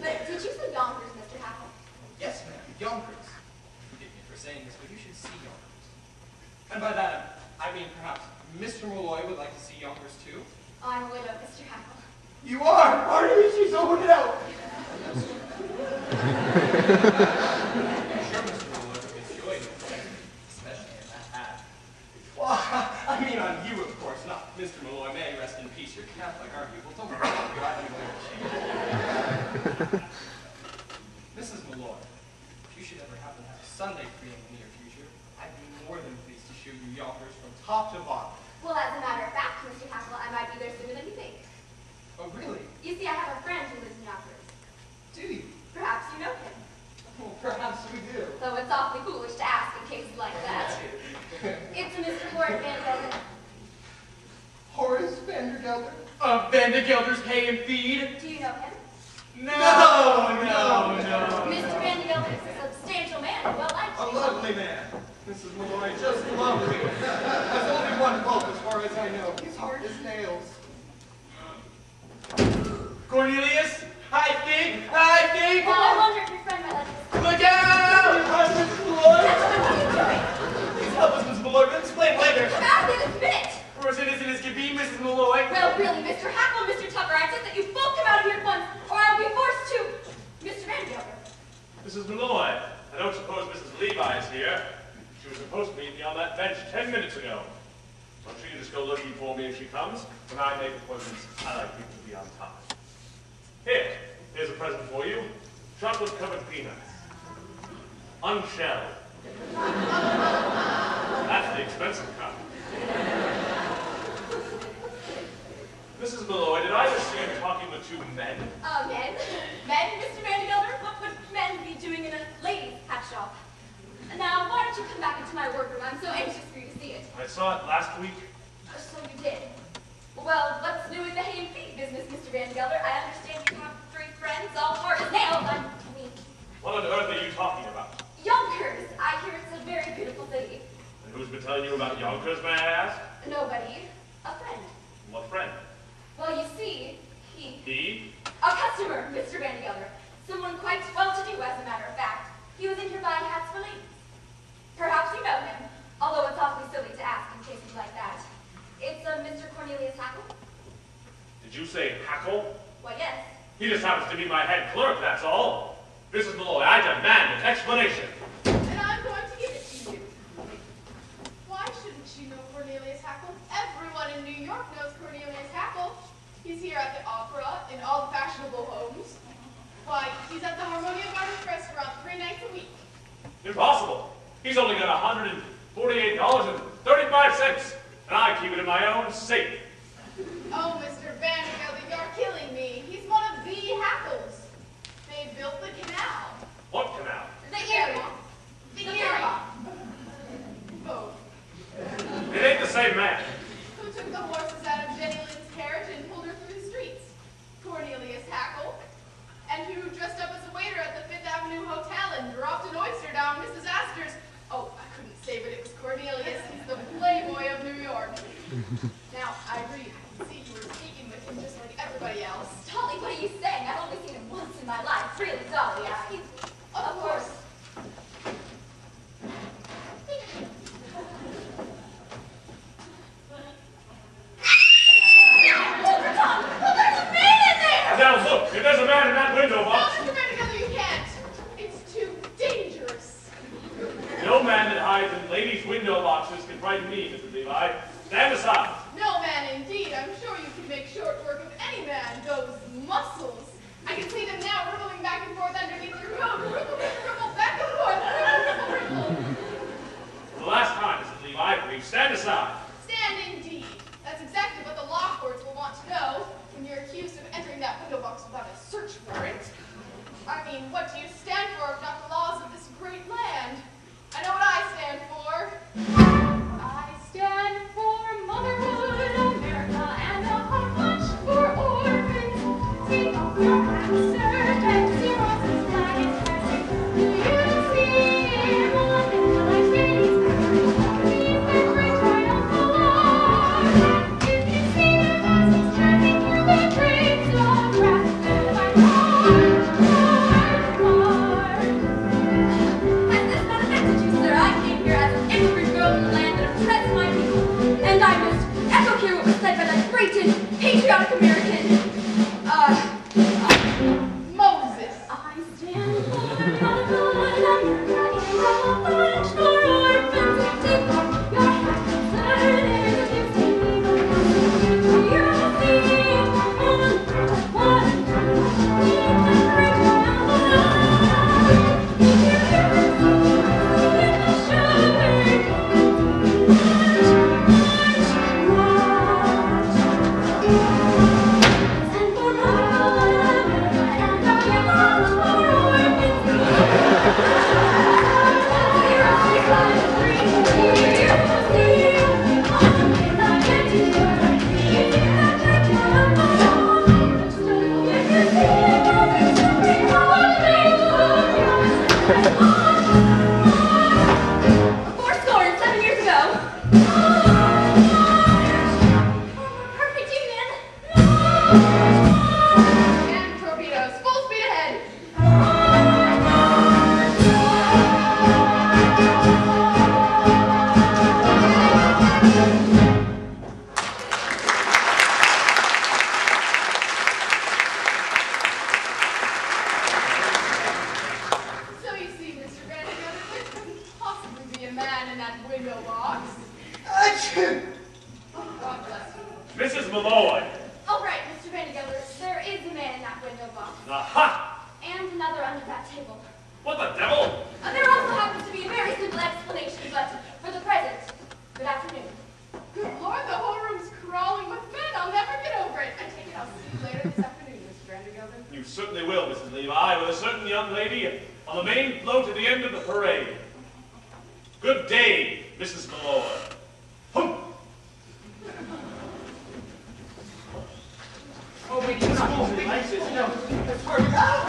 But did you say Yonkers, Mr. Hackle? Yes, ma'am, Yonkers. Forgive me for saying this, but you should see Yonkers. And by that, I mean perhaps Mr. Malloy would like to see Yonkers too. I'm a widow, Mr. Hackle. You are? Pardon me, she's a widow. I'm sure Mr. Malloy would enjoy it, especially in that hat. Well, I mean on you, of course, not Mr. Malloy. May rest in peace. You're Catholic, aren't you? Well, don't worry about you. I'm going to change. Mrs. Malloy, if you should ever happen to have a Sunday free in the near future, I'd be more than pleased to show you Yonkers from top to bottom. Well, as a matter of fact, Mr. Hackle, I might be there sooner than you think. Oh, really? You see, I have a friend who lives in Yonkers. Do you? Perhaps you know him. Well, perhaps we do. Though it's awfully foolish to ask in cases like that. It's a Mr. Horace Vandergelder. Horace Vandergelder? Of Vandergelder's Hay and Feed? Do you know him? No. Mr. Vandergelder is a substantial man, well liked. A lovely man. Mrs. Malloy, just lovely. There's only one fault as far as I know. He's hard as nails. Cornelius, I think. Well, I wonder if your friend might like this. Look out! Mrs. Malloy. What are you doing? Please help us, Mrs. Malloy. We'll explain later. Come out of this minute! We're as innocent as can be, Mrs. Malloy. Well, really, Mr. Hackle, Mr. Tucker, I insist that you both come out of here at once, or I'll be forced to... Mr. Vandergelder. Mrs. Malloy, I don't suppose Mrs. Levi is here. She was supposed to meet me on that bench 10 minutes ago. Why don't you just go looking for me if she comes? When I make appointments, I like people to be on time. Here's a present for you. Chocolate-covered peanuts. Unshelled. That's the expensive kind. Mrs. Malloy, did I just see you talking with two men? Men? Men, Mr. Vandergelder? What would men be doing in a ladies' hat shop? Now, why don't you come back into my workroom? I'm so anxious for you to see it. I saw it last week. So you did. Well, what's new in the hay and feed business, Mr. Vandergelder? I understand you have 3 friends, all hard as nails. I mean... What on earth are you talking about? Yonkers. I hear it's a very beautiful city. And who's been telling you about Yonkers, may I ask? Nobody. A friend. What friend? Well, you see, He? A customer, Mr. Vandergelder. Someone quite well-to-do, as a matter of fact. He was in here buying hats for ladies. Perhaps you know him, although it's awfully silly to ask in cases like that. It's a Mr. Cornelius Hackle. Did you say Hackle? Why, yes. He just happens to be my head clerk, that's all. Mrs. Malloy, I demand an explanation. And I'm going to give it to you. Why shouldn't you know Cornelius Hackle? Everyone in New York knows Cornelius Hackle. He's here at the opera, in all the fashionable homes. Why, he's at the Harmonia Gardens restaurant 3 nights a week. Impossible. He's only got $148.35, and I keep it in my own safe. Oh, Mr. Vandergelder, you're killing me. He's one of the Hackles. They built the canal. What canal? The Erie. The Erie. Both. It ain't the same man. Who took the horses out of Jenny Lynn's carriage and pulled her through the streets? Cornelius Hackle. And who dressed up as a waiter at the Fifth Avenue Hotel and dropped an oyster down Mrs. Astor's? Oh, I couldn't say, but it was Cornelius. He's the playboy of New York. Now, I agree. I can see you were speaking with him just like everybody else. Dolly, what are you saying? I've only seen him once in my life. Really, Dolly. Of course. Now look, if there's a man in that window box... No, Mr. Vandergelder, you can't. It's too dangerous. No man that hides in ladies' window boxes can frighten me, Mr. Levi. Stand aside. No man, indeed. I'm sure you can make short work of any man. Those muscles. I can see them now rippling back and forth underneath your coat. Ripple, back and forth. Ripple. For the last time, Mr. Levi, please stand aside. Stand indeed. That's exactly what the law courts will want to know when you're accused of entering that window box without a search warrant. I mean, what do you stand for if not the laws of this great land? I know what I stand for. I stand for motherhood, America, and a hot lunch for orphans. Take off your hat, and see Ross's flag is passing. Do you see in London the light ladies beneath the great triumphal arch? If you see the buses driving through the trains of wrath, my heart Moses. I stand for America in the march for orphans and sick. Your happy Saturdays and Tuesdays. You'll see on one in the great world. If you ever see in the shepherd, watch. And for America and our march for orphans. Fourscore and 7 years ago. Perfect union. And torpedoes. Full speed ahead. So you see, Mr. Vanderbilt, there couldn't possibly be a man in that window box. Achoo! Oh, God bless you. Mrs. Malloy. All right, Mr. Vandergelder, there is a man in that window box. Aha! And another under that table. What the devil? There also happens to be a very simple explanation, but for the present, good afternoon. Good Lord, the whole room's crawling with men. I'll never get over it. I take it I'll see you later this afternoon, Mr. Vanderbilt. You certainly will, Mrs. Levi, with a certain young lady on the main float at the end of the parade. Good day, Mrs. Malloy. Humph! Oh, wait, you're not supposed to be like this. No, that's where we go.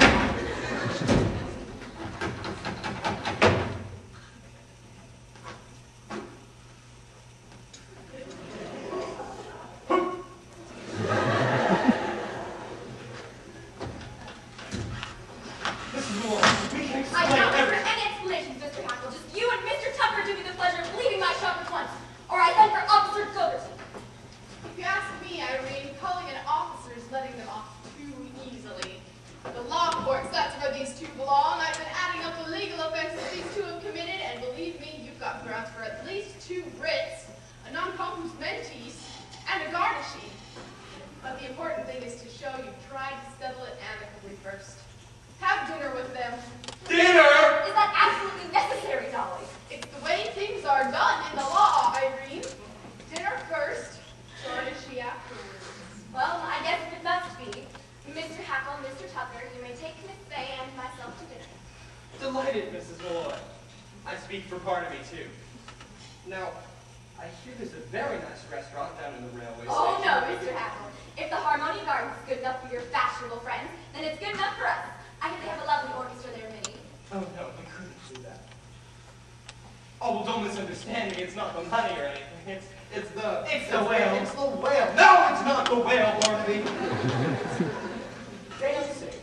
Mrs. Moore, we can I explain don't offer everything. any explanations, Mr. Hackle. Just you and Mr. Tucker do me the pleasure of leaving my shop at once, or I send for Officer Goodert. If you ask me, Irene, calling an officer is letting them off too easily. The law courts, that's where these two belong. I've been adding up the legal offenses these two have committed, and believe me, you've got grounds for at least 2 writs, a non-compos mentis, and a garnishee. But the important thing is to show you've tried to settle it amicably first. Have dinner with them. Dinner! Is that absolutely necessary, Dolly? It's the way things are done in the law, Irene. Dinner first, garnishee afterwards. Well, I guess if it must be, Mr. Hackle and Mr. Tucker, you may take Miss Fay and myself to dinner. Delighted, Mrs. Malloy. I speak for Barnaby, too. Now, I hear there's a very nice restaurant down in the railway Oh, station. no, Mr. Hackle. If the Harmonia Gardens is good enough for your fashionable friends, then it's good enough for us. I hear they have a lovely orchestra there, Minnie. Oh, no, we couldn't do that. Oh, well, don't misunderstand me. It's not the money or anything. It's the whale. It's the whale. No, it's not the whale, Barnaby. Dancing.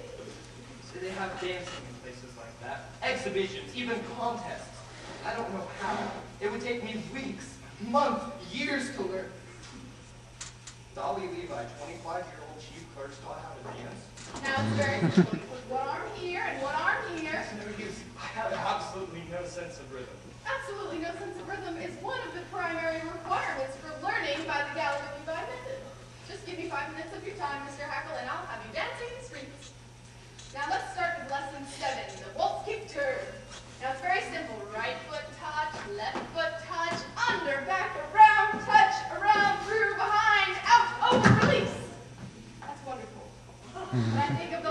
So they have dancing in places like that. Exhibitions, even contests. I don't know how. It would take me weeks, months, years to learn. Dolly Levi, 25-year-old chief clerk, taught how to dance. Now it's very simple. You put one arm here and one arm here. I have absolutely no sense of rhythm. Absolutely no sense of rhythm is one of the primary requirements for learning by the Dolly Levi method. Just give me 5 minutes of your time, Mr. Hackle, and I'll have you dancing in the streets. Now let's start with lesson 7, the waltz kick turn. Now it's very simple. Right foot touch, left foot touch, under, back, around, touch, around, through, behind, out, over, release. That's wonderful. When I think of